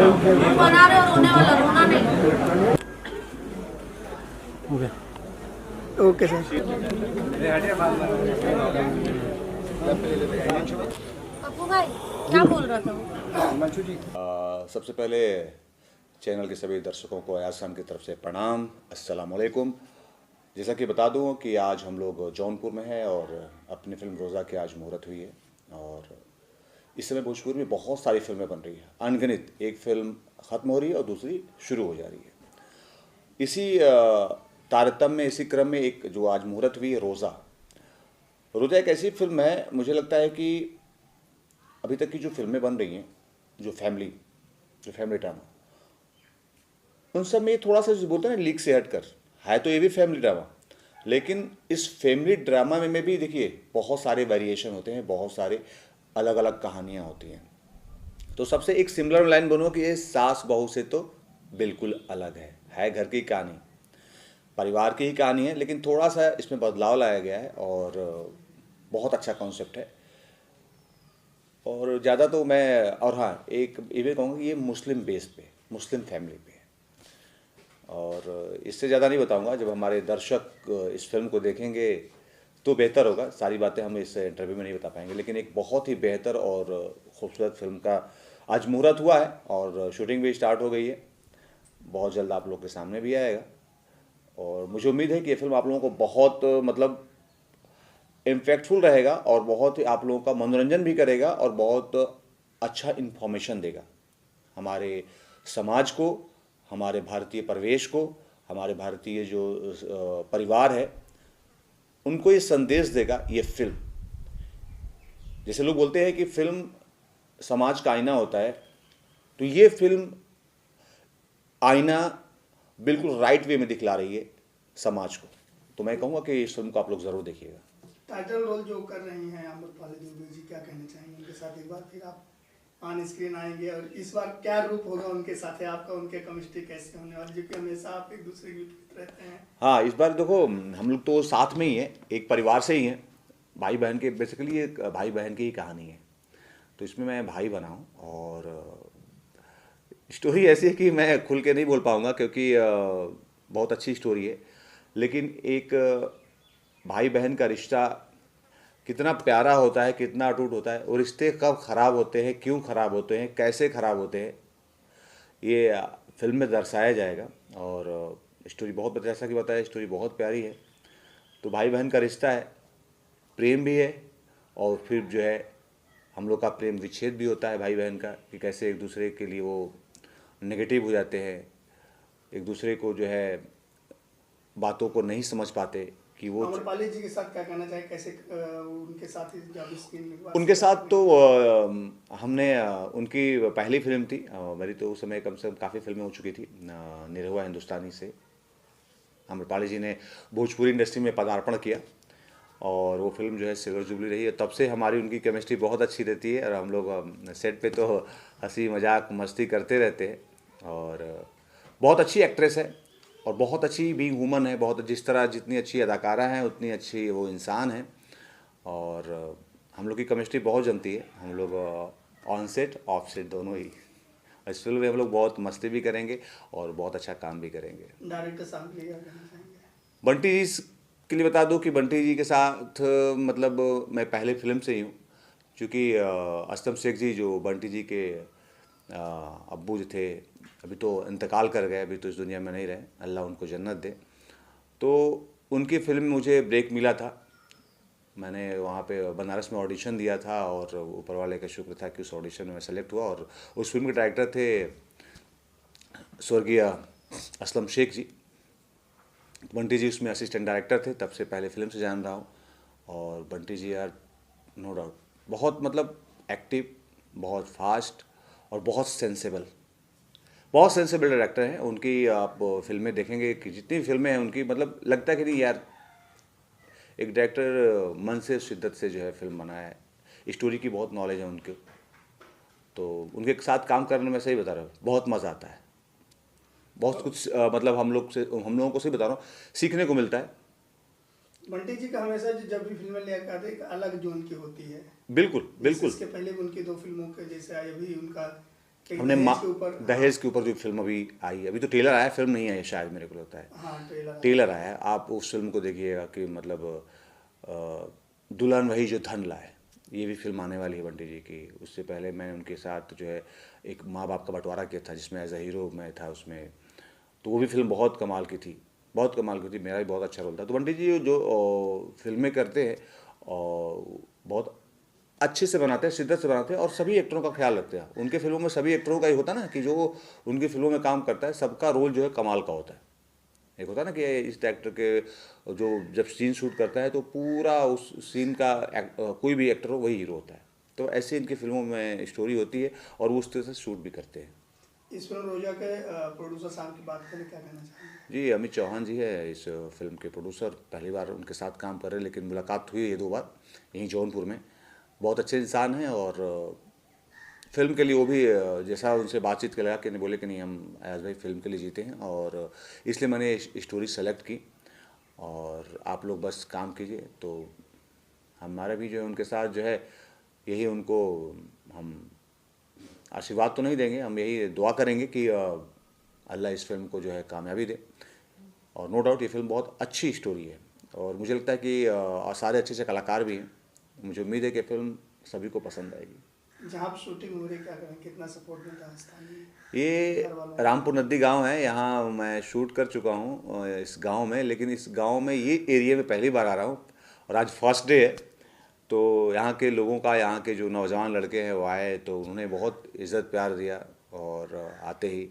बना रहे और रोने वाला, रोना नहीं। Okay sir. पप्पू भाई क्या बोल रहा था वो? सबसे पहले चैनल के सभी दर्शकों को अयाज खान की तरफ से प्रणाम, अस्सलाम वालेकुम। जैसा कि बता दूं कि आज हम लोग जौनपुर में हैं और अपनी फिल्म रोज़ा की आज मुहूर्त हुई है। और इस समय भोजपुर में बहुत सारी फिल्में बन रही हैं, अनगिनत। एक फिल्म ख़त्म हो रही है और दूसरी शुरू हो जा रही है। इसी तारतम्य में, इसी क्रम में एक जो आज मुहूर्त हुई है रोज़ा। रोज़ा एक ऐसी फिल्म है, मुझे लगता है कि अभी तक की जो फिल्में बन रही हैं, जो फैमिली ड्रामा, उन सब में थोड़ा सा जो बोलते हैं ना, लीक से हटकर है तो ये भी फैमिली ड्रामा, लेकिन इस फैमिली ड्रामा में भी देखिए बहुत सारे वेरिएशन होते हैं, बहुत सारे अलग अलग कहानियाँ होती हैं। तो सबसे एक सिमिलर लाइन बोलूँगा कि ये सास बहू से तो बिल्कुल अलग है घर की कहानी, परिवार की ही कहानी है, लेकिन थोड़ा सा इसमें बदलाव लाया गया है और बहुत अच्छा कॉन्सेप्ट है। और ज़्यादा तो मैं, और हाँ, एक ये भी कहूँगा कि ये मुस्लिम बेस पे, मुस्लिम फैमिली पे है। और इससे ज़्यादा नहीं बताऊँगा, जब हमारे दर्शक इस फिल्म को देखेंगे तो बेहतर होगा। सारी बातें हम इस इंटरव्यू में नहीं बता पाएंगे, लेकिन एक बहुत ही बेहतर और खूबसूरत फिल्म का आज मुहूर्त हुआ है और शूटिंग भी स्टार्ट हो गई है। बहुत जल्द आप लोग के सामने भी आएगा और मुझे उम्मीद है कि ये फिल्म आप लोगों को बहुत मतलब इम्पैक्टफुल रहेगा और बहुत ही आप लोगों का मनोरंजन भी करेगा और बहुत अच्छा इन्फॉर्मेशन देगा हमारे समाज को, हमारे भारतीय परिवेश को, हमारे भारतीय जो परिवार है उनको ये संदेश देगा ये फिल्म। जैसे लोग बोलते हैं कि फिल्म समाज का आईना होता है, तो ये फिल्म आईना बिल्कुल राइट वे में दिखला रही है समाज को। तो मैं कहूँगा कि इस फिल्म को आप लोग ज़रूर देखिएगा। टाइटल रोल जो कर रही हैं आम्रपाली दुबे जी, क्या कहना चाहेंगे उनके साथ? एक बार फिर आप ऑन स्क्रीन आएंगे और इस बार क्या रूप होगा उनके साथ, है आपका, उनके केमिस्ट्री कैसे होने वाली, जो कि हमेशा आप एक दूसरे के विपरीत रहते हैं? हाँ, इस बार देखो हम लोग तो साथ में ही हैं, एक परिवार से ही हैं, भाई बहन के, बेसिकली एक भाई बहन की ही कहानी है। तो इसमें मैं भाई बना हूँ और स्टोरी ऐसी है कि मैं खुल के नहीं बोल पाऊँगा क्योंकि बहुत अच्छी स्टोरी है। लेकिन एक भाई बहन का रिश्ता कितना प्यारा होता है, कितना अटूट होता है, और रिश्ते कब ख़राब होते हैं, क्यों ख़राब होते हैं, कैसे ख़राब होते हैं, ये फिल्म में दर्शाया जाएगा। और स्टोरी बहुत, जैसा कि बताया, स्टोरी बहुत प्यारी है। तो भाई बहन का रिश्ता है, प्रेम भी है और फिर जो है हम लोग का प्रेम विच्छेद भी होता है भाई बहन का, कि कैसे एक दूसरे के लिए वो नेगेटिव हो जाते हैं, एक दूसरे को जो है बातों को नहीं समझ पाते कि वो। आम्रपाली जी के साथ क्या कहना चाहिए, कैसे उनके साथ जब स्क्रीन उनके साथ तो हमने उनकी पहली फिल्म थी, मेरी तो उस समय कम से कम काफ़ी फिल्में हो चुकी थी। निरहुआ हिंदुस्तानी से आम्रपाली जी ने भोजपुरी इंडस्ट्री में पदार्पण किया और वो फिल्म जो है सिल्वर जुबली रही है। तब से हमारी उनकी केमिस्ट्री बहुत अच्छी रहती है और हम लोग सेट पे तो हंसी मजाक मस्ती करते रहते हैं। और बहुत अच्छी एक्ट्रेस है और बहुत अच्छी बीइंग वूमन है, बहुत, जिस तरह जितनी अच्छी अदाकारा हैं उतनी अच्छी वो इंसान है। और हम लोग की केमिस्ट्री बहुत जमती है, हम लोग ऑन सेट ऑफ सेट दोनों ही। इस फिल्म में हम लोग बहुत मस्ती भी करेंगे और बहुत अच्छा काम भी करेंगे। डायरेक्टर साहब के लिए क्या कहना चाहेंगे? बंटी जी के लिए बता दूं कि बंटी जी के साथ मतलब मैं पहले फिल्म से ही हूँ, क्योंकि असलम शेख जी जो बंटी जी के अब्बू जो थे, अभी तो इंतकाल कर गए, अभी तो इस दुनिया में नहीं रहे, अल्लाह उनको जन्नत दे। तो उनकी फिल्म में मुझे ब्रेक मिला था, मैंने वहाँ पे बनारस में ऑडिशन दिया था और ऊपर वाले का शुक्र था कि उस ऑडिशन में मैं सेलेक्ट हुआ। और उस फिल्म के डायरेक्टर थे स्वर्गीय असलम शेख जी। बंटी जी उसमें असिस्टेंट डायरेक्टर थे, तब से पहले फिल्म से जान रहा हूँ। और बंटी जी यार नो डाउट बहुत मतलब एक्टिव, बहुत फास्ट और बहुत सेंसेबल डायरेक्टर हैं। उनकी आप फिल्में देखेंगे कि जितनी फिल्में हैं उनकी, मतलब लगता है कि नहीं यार, एक डायरेक्टर मन से शिद्दत से जो है फिल्म बनाया है, स्टोरी की बहुत नॉलेज है उनके। तो उनके साथ काम करने में, सही बता रहा हूँ, बहुत मज़ा आता है, बहुत कुछ मतलब हम लोगों को सही बता रहा हूँ, सीखने को मिलता है। बंटी जी का हमेशा जब भी फिल्में लेकर आते हैं एक अलग जोन की होती है। बिल्कुल बिल्कुल। इसके पहले भी उनकी 2 फिल्मों के जैसे अभी उनका एक हमने दहेज के ऊपर। दहेज के ऊपर जो फिल्म अभी आई, अभी तो ट्रेलर आया, फिल्म नहीं आई शायद, मेरे को लगता है हाँ, ट्रेलर आया है। आप उस फिल्म को देखिएगा कि मतलब दुल्हन वही जो धन लाए, ये भी फिल्म आने वाली है बंटी जी की। उससे पहले मैं उनके साथ जो है एक माँ बाप का बंटवारा किया था, जिसमें एज अ हीरो मैं था उसमें, तो वो भी फिल्म बहुत कमाल की थी, बहुत कमाल की थी, मेरा भी बहुत अच्छा रोल था। तो बंटी जी जो फिल्में करते हैं बहुत अच्छे से बनाते हैं, शिद्दत से बनाते हैं और सभी एक्टरों का ख्याल रखते हैं। उनके फिल्मों में सभी एक्टरों का ही होता है ना कि जो उनकी फिल्मों में काम करता है सबका रोल जो है कमाल का होता है। एक होता है ना कि इस एक्टर के जो जब सीन शूट करता है तो पूरा उस सीन का कोई भी एक्टर हो वही हीरो होता है। तो ऐसे इनकी फिल्मों में स्टोरी होती है और वो उस तरह से शूट भी करते हैं। इस फिल्म रोजा के प्रोड्यूसर साहब की बात करें, क्या कहना चाहेंगे? जी, अमित चौहान जी है इस फिल्म के प्रोड्यूसर। पहली बार उनके साथ काम कर रहे हैं, लेकिन मुलाकात हुई है 2 बार यहीं जौनपुर में। बहुत अच्छे इंसान हैं और फिल्म के लिए वो भी जैसा उनसे बातचीत के लगा कि नहीं, बोले कि नहीं हम एज भाई फिल्म के लिए जीते हैं और इसलिए मैंने स्टोरी सेलेक्ट की और आप लोग बस काम कीजिए। तो हमारा भी जो है उनके साथ जो है यही उनको हम आशीर्वाद तो नहीं देंगे, हम यही दुआ करेंगे कि अल्लाह इस फिल्म को जो है कामयाबी दे। और नो डाउट ये फिल्म बहुत अच्छी स्टोरी है और मुझे लगता है कि और सारे अच्छे अच्छे कलाकार भी हैं। मुझे उम्मीद है कि फिल्म सभी को पसंद आएगी। जहाँ आप शूटिंग हो रही, क्या करें, कितना सपोर्ट मिलता है स्थानीय ये घर वालों को? रामपुर नद्दी गांव है, यहाँ मैं शूट कर चुका हूँ इस गांव में, लेकिन इस गांव में ये एरिया में पहली बार आ रहा हूँ और आज फर्स्ट डे है। तो यहाँ के लोगों का, यहाँ के जो नौजवान लड़के हैं वो आए तो उन्होंने बहुत इज़्ज़त प्यार दिया और आते ही